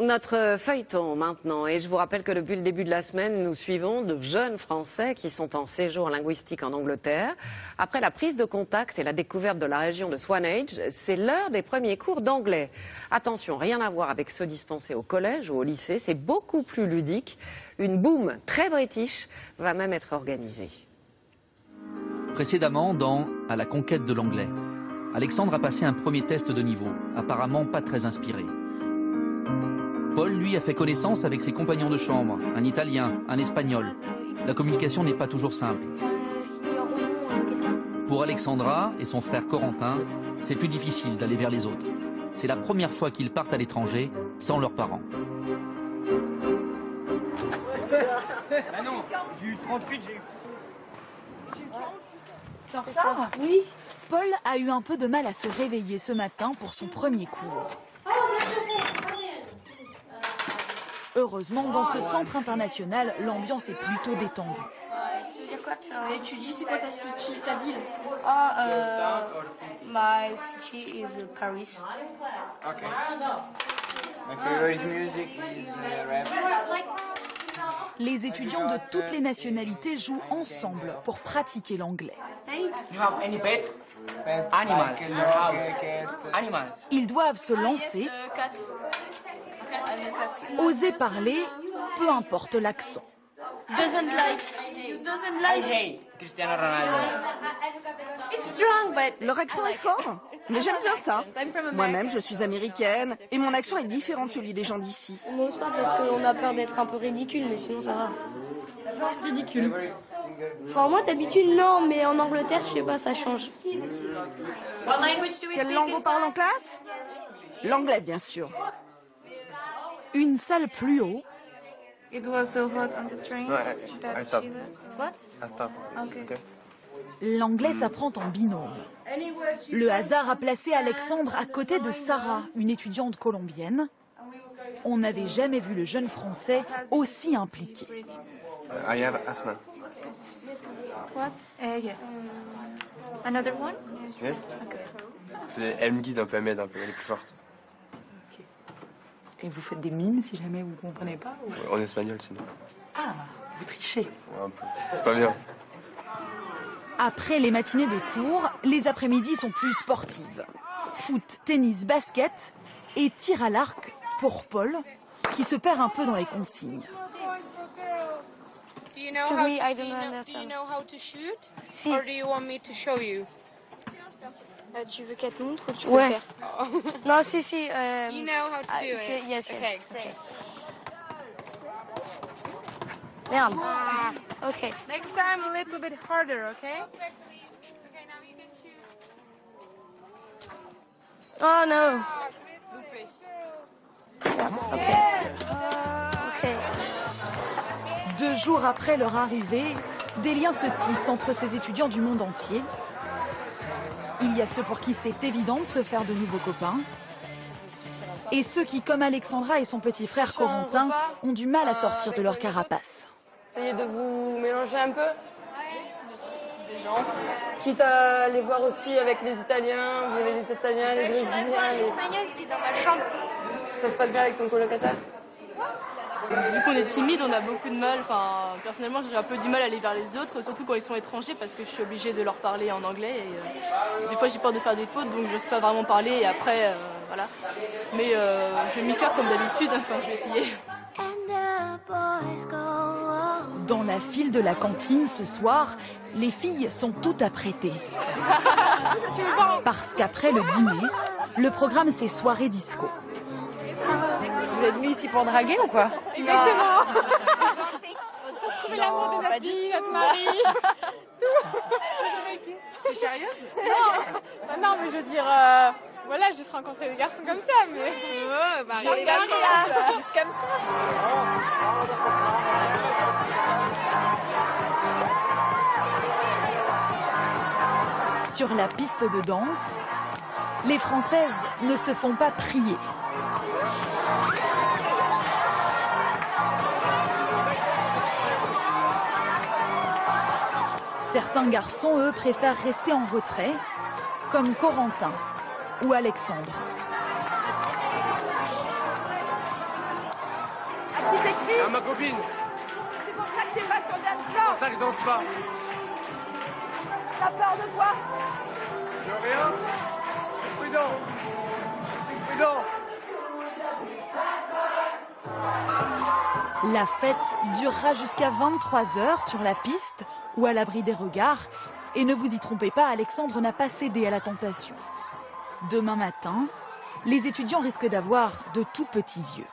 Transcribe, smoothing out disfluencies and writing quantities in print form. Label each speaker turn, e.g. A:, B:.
A: Notre feuilleton maintenant, et je vous rappelle que depuis le début de la semaine, nous suivons de jeunes Français qui sont en séjour linguistique en Angleterre. Après la prise de contact et la découverte de la région de Swanage, c'est l'heure des premiers cours d'anglais. Attention, rien à voir avec ceux dispensés au collège ou au lycée, c'est beaucoup plus ludique. Une boom très british va même être organisée.
B: Précédemment, dans « À la conquête de l'anglais », Alexandre a passé un premier test de niveau, apparemment pas très inspiré. Paul, lui, a fait connaissance avec ses compagnons de chambre, un Italien, un Espagnol. La communication n'est pas toujours simple. Pour Alexandra et son frère Corentin, c'est plus difficile d'aller vers les autres. C'est la première fois qu'ils partent à l'étranger sans leurs parents.
C: Ah non, j'ai eu 38, j'ai eu...
D: Tu es en retard ? Oui.
E: Paul a eu un peu de mal à se réveiller ce matin pour son premier cours. Heureusement, dans ce centre international, l'ambiance est plutôt détendue.
D: Tu veux dire quoi? Tu dis, c'est quoi ta city, ta ville? My city is Paris.
C: Okay. My favorite music is rap.
E: Les étudiants de toutes les nationalités jouent ensemble pour pratiquer l'anglais.
C: You have any pet? Animals. In your house. Animals.
E: Ils doivent se lancer, oser parler, peu importe l'accent.
D: Doesn't like. You doesn't like.
C: I hate Cristiano Ronaldo.
D: It's strong, but.
F: Leur accent est fort, mais j'aime bien ça. Moi-même, je suis américaine et mon accent est différent de celui des gens d'ici.
D: On n'ose pas parce qu'on a peur d'être un peu ridicule, mais sinon ça va.
F: Ridicule.
D: Enfin, moi d'habitude, non, mais en Angleterre, je sais pas, ça change.
F: Quelle langue on parle en classe? L'anglais, bien sûr.
E: Une salle plus haut.
G: It was so hot on the train.
H: No, I stopped.
G: What?
H: I stopped.
G: Okay.
E: L'anglais s'apprend en binôme. Le hasard a placé Alexandre à côté de Sarah, une étudiante colombienne. On n'avait jamais vu le jeune Français aussi impliqué.
H: I have asthma.
G: What? Yes. Another one?
H: Yes? Elle me guide un peu, elle m'aide un peu, elle est plus forte.
F: Et vous faites des mines si jamais vous ne comprenez pas ou...
H: Ouais, en espagnol sinon.
F: Ah, vous trichez.
H: Ouais, un peu. C'est pas bien.
E: Après les matinées de cours, les après-midi sont plus sportives. Foot, tennis, basket et tir à l'arc pour Paul, qui se perd un peu dans les consignes.
G: Excuse me, I don't understand.
I: Do you know how to shoot?
G: Si.
I: Or do you want me to show you?
G: Tu veux qu'elle te montre ou tu
D: Ouais.
G: veux faire? Non, si.
I: You know how to do it?
G: Yes.
I: Okay, great.
G: Merde. Ok.
I: Next time a little bit harder, okay? Okay, now you can shoot.
G: Oh no. Ok.
E: 2 jours après leur arrivée, des liens se tissent entre ces étudiants du monde entier. Il y a ceux pour qui c'est évident de se faire de nouveaux copains. Et ceux qui, comme Alexandra et son petit frère Corentin, ont du mal à sortir de leur carapace.
J: Essayez de vous mélanger un peu. Des gens. Quitte à aller voir aussi avec les Italiens. Vous avez les Italiens, les Brésiliens.
D: L'espagnol qui est dans ma chambre.
J: Ça se passe bien avec ton colocataire?
K: Vu qu'on est timide, on a beaucoup de mal. Enfin, personnellement, j'ai un peu du mal à aller vers les autres, surtout quand ils sont étrangers, parce que je suis obligée de leur parler en anglais. Et, des fois, j'ai peur de faire des fautes, donc je ne sais pas vraiment parler. Et après, voilà. Mais je vais m'y faire comme d'habitude. Enfin, je vais essayer.
E: Dans la file de la cantine ce soir, les filles sont toutes apprêtées. Parce qu'après le dîner, le programme c'est soirée disco.
F: Vous êtes venus ici pour draguer ou quoi?
J: Exactement. Pour trouver l'amour de notre vie, notre mari.
F: T'es sérieuse?
J: Non, mais je veux dire, voilà, juste rencontrer des garçons comme ça, mais...
F: Juste comme
E: ça. Sur la piste de danse, les Françaises ne se font pas prier. Certains garçons, eux, préfèrent rester en retrait, comme Corentin ou Alexandre.
H: Ah, ma copine.
I: C'est pour ça que t'es pas sur dance
H: C'est
I: floor.
H: pour ça que je danse pas.
I: T'as peur de quoi?
H: De rien. Je suis prudent. Je suis prudent.
E: La fête durera jusqu'à 23 h sur la piste ou à l'abri des regards. Et ne vous y trompez pas, Alexandre n'a pas cédé à la tentation. Demain matin, les étudiants risquent d'avoir de tout petits yeux.